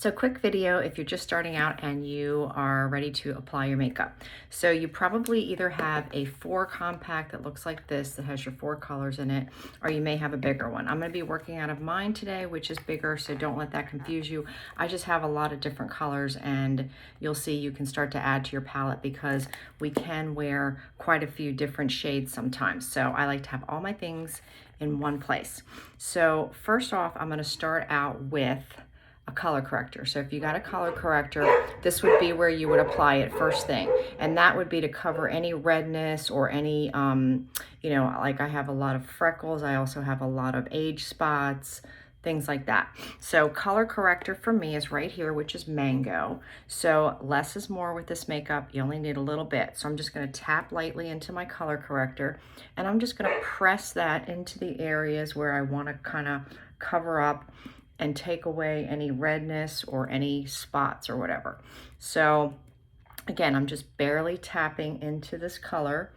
So quick video if you're just starting out and you are ready to apply your makeup. So you probably either have a 4 compact that looks like this that has your 4 colors in it, or you may have a bigger one. I'm going to be working out of mine today, which is bigger, so don't let that confuse you. I just have a lot of different colors, and you'll see you can start to add to your palette because we can wear quite a few different shades sometimes. So I like to have all my things in one place. So first off, I'm going to start out with a color corrector. So if you got a color corrector, this would be where you would apply it first thing. And that would be to cover any redness or any, like I have a lot of freckles. I also have a lot of age spots, things like that. So color corrector for me is right here, which is Mango. So less is more with this makeup. You only need a little bit. So I'm just going to tap lightly into my color corrector, and I'm just going to press that into the areas where I want to kind of cover up and take away any redness or any spots or whatever. So again, I'm just barely tapping into this color,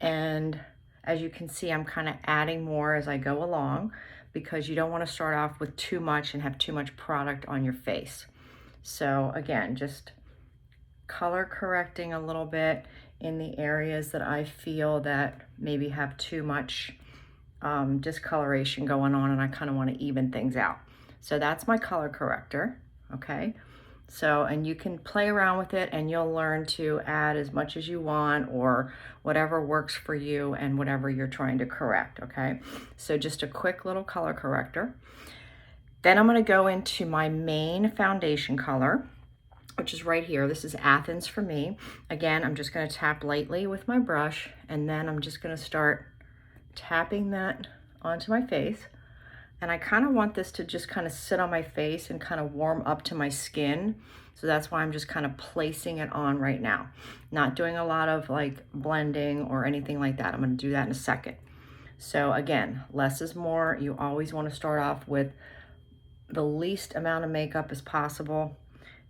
and as you can see, I'm kind of adding more as I go along because you don't want to start off with too much and have too much product on your face. So again, just color correcting a little bit in the areas that I feel that maybe have too much discoloration going on, and I kind of want to even things out. So that's my color corrector, okay? So, and you can play around with it and you'll learn to add as much as you want or whatever works for you and whatever you're trying to correct, okay? So just a quick little color corrector. Then I'm gonna go into my main foundation color, which is right here. This is Athens for me. Again, I'm just gonna tap lightly with my brush, and then I'm just gonna start tapping that onto my face. And I kind of want this to just kind of sit on my face and kind of warm up to my skin. So that's why I'm just kind of placing it on right now. Not doing a lot of like blending or anything like that. I'm going to do that in a second. So again, less is more. You always want to start off with the least amount of makeup as possible,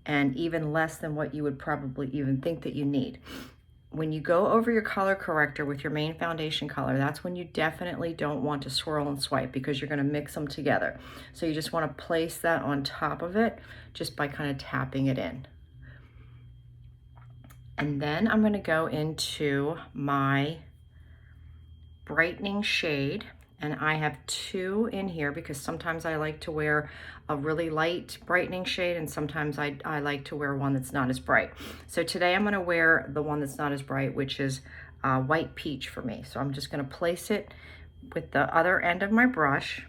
and even less than what you would probably even think that you need. When you go over your color corrector with your main foundation color, that's when you definitely don't want to swirl and swipe because you're going to mix them together. So you just want to place that on top of it just by kind of tapping it in. And then I'm going to go into my brightening shade, and I have 2 in here because sometimes I like to wear a really light brightening shade, and sometimes I like to wear one that's not as bright. So today I'm going to wear the one that's not as bright, which is White Peach for me. So I'm just going to place it with the other end of my brush,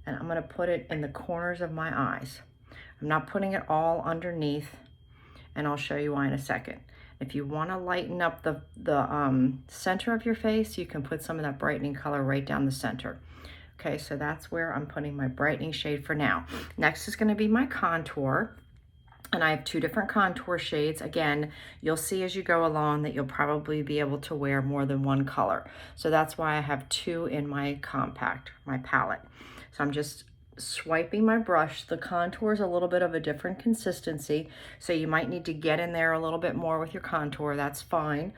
and I'm going to put it in the corners of my eyes. I'm not putting it all underneath, and I'll show you why in a second. If you want to lighten up the center of your face, you can put some of that brightening color right down the center. Okay, so that's where I'm putting my brightening shade for now. Next is going to be my contour, and I have 2 different contour shades. Again, you'll see as you go along that you'll probably be able to wear more than one color. So that's why I have 2 in my compact, my palette. So I'm just swiping my brush. The contour is a little bit of a different consistency, so you might need to get in there a little bit more with your contour. That's fine,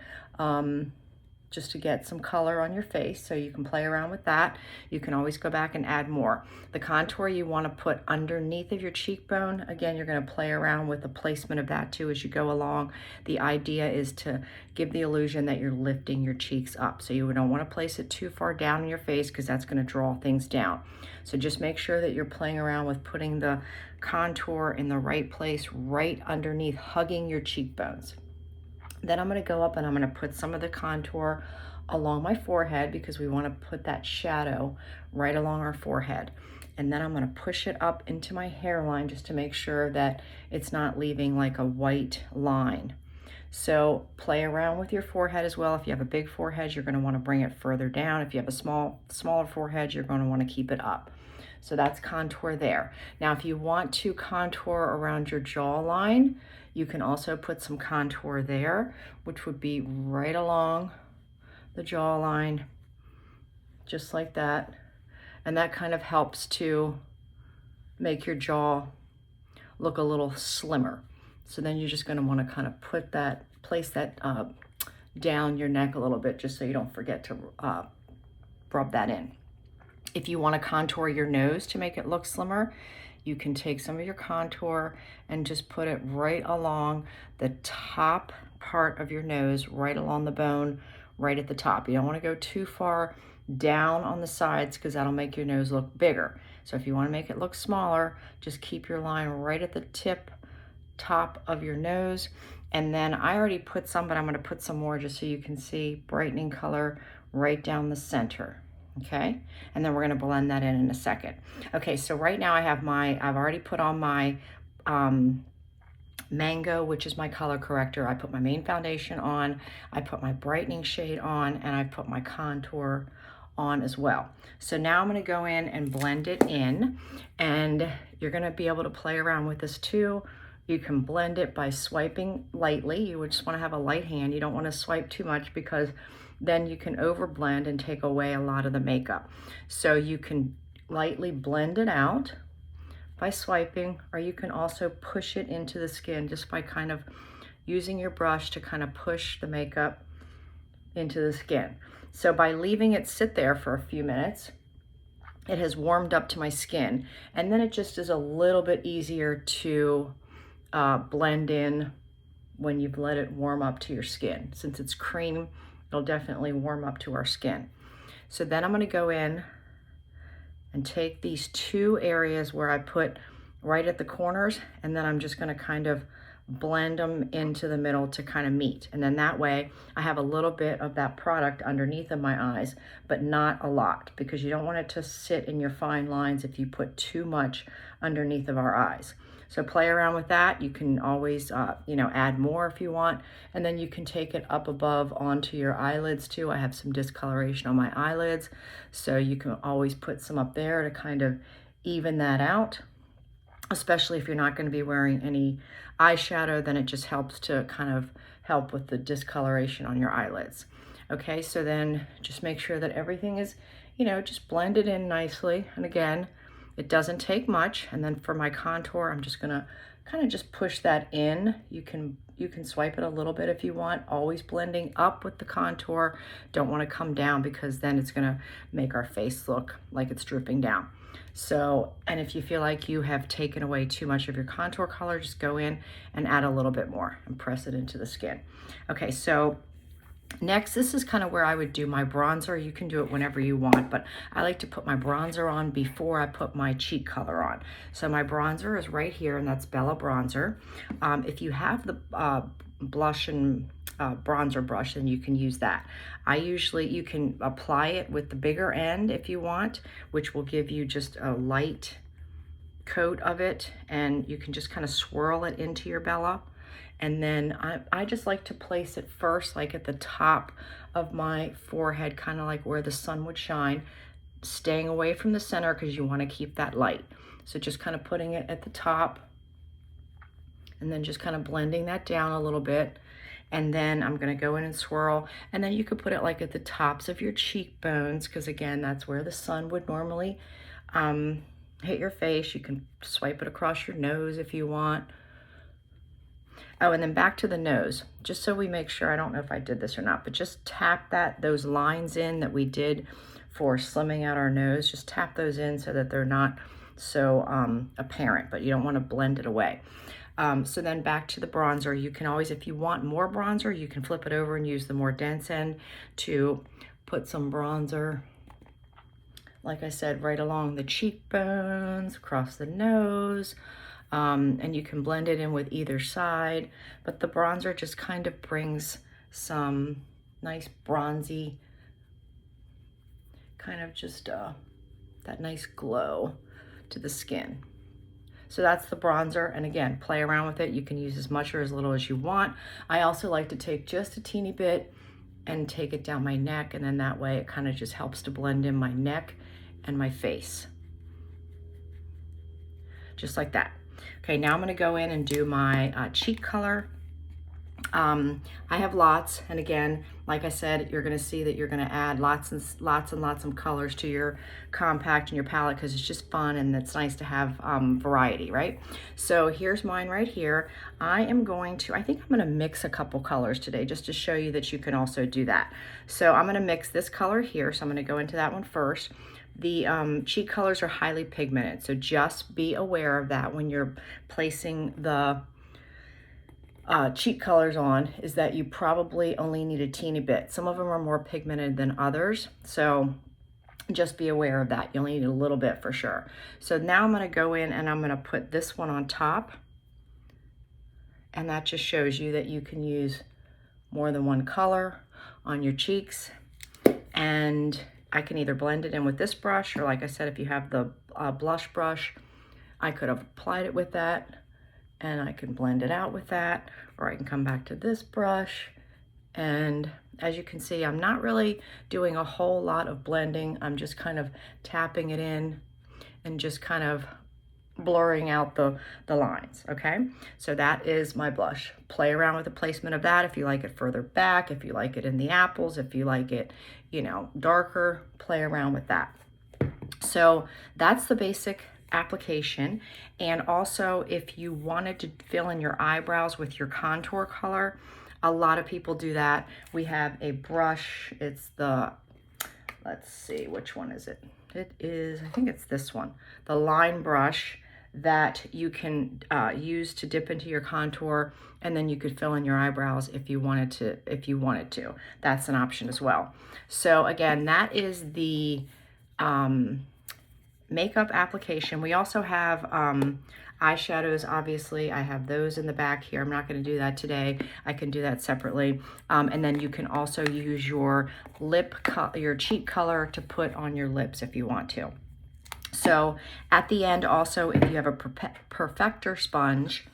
just to get some color on your face, so you can play around with that. You can always go back and add more. The contour you want to put underneath of your cheekbone. Again, you're going to play around with the placement of that too as you go along. The idea is to give the illusion that you're lifting your cheeks up. So you don't want to place it too far down in your face because that's going to draw things down. So just make sure that you're playing around with putting the contour in the right place, right underneath, hugging your cheekbones. Then I'm going to go up and I'm going to put some of the contour along my forehead because we want to put that shadow right along our forehead. And then I'm going to push it up into my hairline just to make sure that it's not leaving like a white line. So play around with your forehead as well. If you have a big forehead, you're going to want to bring it further down. If you have a smaller forehead, you're going to want to keep it up. So that's contour there. Now, if you want to contour around your jawline, you can also put some contour there, which would be right along the jawline, just like that. And that kind of helps to make your jaw look a little slimmer. So then you're just going to want to kind of place that down your neck a little bit, just so you don't forget to rub that in. If you want to contour your nose to make it look slimmer, you can take some of your contour and just put it right along the top part of your nose, right along the bone, right at the top. You don't want to go too far down on the sides because that'll make your nose look bigger. So if you want to make it look smaller, just keep your line right at the tip top of your nose. And then I already put some, but I'm going to put some more just so you can see brightening color right down the center. Okay, and then we're going to blend that in a second. Okay, so right now I've already put on my Mango, which is my color corrector. I put my main foundation on, I put my brightening shade on, and I put my contour on as well. So now I'm going to go in and blend it in, and you're going to be able to play around with this too. You can blend it by swiping lightly. You would just want to have a light hand. You don't want to swipe too much because then you can over blend and take away a lot of the makeup. So you can lightly blend it out by swiping, or you can also push it into the skin just by kind of using your brush to kind of push the makeup into the skin. So by leaving it sit there for a few minutes, it has warmed up to my skin, and then it just is a little bit easier to blend in when you've let it warm up to your skin. Since it's cream, it'll definitely warm up to our skin. So then I'm going to go in and take these two areas where I put right at the corners, and then I'm just going to kind of blend them into the middle to kind of meet. And then that way I have a little bit of that product underneath of my eyes, but not a lot, because you don't want it to sit in your fine lines if you put too much underneath of our eyes. So play around with that. You can always, add more if you want. And then you can take it up above onto your eyelids too. I have some discoloration on my eyelids, so you can always put some up there to kind of even that out. Especially if you're not going to be wearing any eyeshadow, then it just helps to kind of help with the discoloration on your eyelids. Okay, so then just make sure that everything is, just blended in nicely. And again, it doesn't take much. And then for my contour, I'm just gonna kind of just push that in. You can swipe it a little bit if you want, always blending up with the contour. Don't want to come down because then it's gonna make our face look like it's drooping down. So, and if you feel like you have taken away too much of your contour color, just go in and add a little bit more and press it into the skin. Okay, so next, this is kind of where I would do my bronzer. You can do it whenever you want, but I like to put my bronzer on before I put my cheek color on. So my bronzer is right here, and that's Bella Bronzer. If you have the blush and bronzer brush, then you can use that. You can apply it with the bigger end if you want, which will give you just a light coat of it, and you can just kind of swirl it into your Bella. And then I just like to place it first, like at the top of my forehead, kind of like where the sun would shine, staying away from the center because you want to keep that light. So just kind of putting it at the top and then just kind of blending that down a little bit. And then I'm going to go in and swirl. And then you could put it like at the tops of your cheekbones, because again, that's where the sun would normally hit your face. You can swipe it across your nose if you want. Oh, and then back to the nose, just so we make sure, I don't know if I did this or not, but just tap those lines in that we did for slimming out our nose. Just tap those in so that they're not so apparent, but you don't want to blend it away. So then back to the bronzer, you can always, if you want more bronzer, you can flip it over and use the more dense end to put some bronzer, like I said, right along the cheekbones, across the nose. And you can blend it in with either side, but the bronzer just kind of brings some nice bronzy, kind of just that nice glow to the skin. So that's the bronzer, and again, play around with it. You can use as much or as little as you want. I also like to take just a teeny bit and take it down my neck, and then that way it kind of just helps to blend in my neck and my face. Just like that. Okay, now I'm going to go in and do my cheek color. I have lots, and again, like I said, you're going to see that you're going to add lots of colors to your compact and your palette because it's just fun and it's nice to have variety, right? So here's mine right here. I think I'm going to mix a couple colors today just to show you that you can also do that. So I'm going to mix this color here, so I'm going to go into that one first. The cheek colors are highly pigmented, so just be aware of that when you're placing the cheek colors on, is that you probably only need a teeny bit. Some of them are more pigmented than others, so just be aware of that. You only need a little bit for sure. So now I'm going to go in and I'm going to put this one on top, and that just shows you that you can use more than one color on your cheeks. And I can either blend it in with this brush, or like I said, if you have the blush brush, I could have applied it with that, and I can blend it out with that, or I can come back to this brush. And as you can see, I'm not really doing a whole lot of blending. I'm just kind of tapping it in and just kind of blurring out the lines, okay? So that is my blush. Play around with the placement of that. If you like it further back, if you like it in the apples, if you like it, you know, darker, play around with that. So that's the basic application. And also, if you wanted to fill in your eyebrows with your contour color, a lot of people do that. We have a brush. It's the, let's see, which one is it? It is, I think it's this one, the line brush that you can use to dip into your contour, and then you could fill in your eyebrows if you wanted to. That's an option as well. So again, that is the makeup application. We also have eyeshadows. Obviously, I have those in the back here. I'm not going to do that today. I can do that separately. And then you can also use your your cheek color to put on your lips if you want to. So at the end also, if you have a perfector sponge,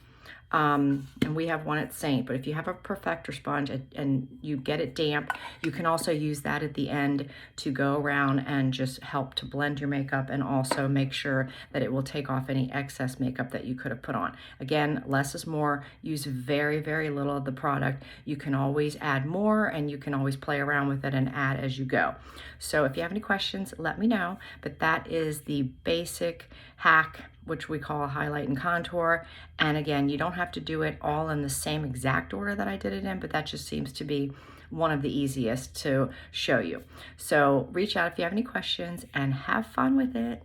and we have one at Seint, but if you have a perfector sponge and you get it damp, you can also use that at the end to go around and just help to blend your makeup, and also make sure that it will take off any excess makeup that you could have put on. Again, less is more. Use very, very little of the product. You can always add more, and you can always play around with it and add as you go. So if you have any questions, let me know. But that is the basic hack, which we call highlight and contour. And again, you don't have to do it all in the same exact order that I did it in, but that just seems to be one of the easiest to show you. So reach out if you have any questions, and have fun with it.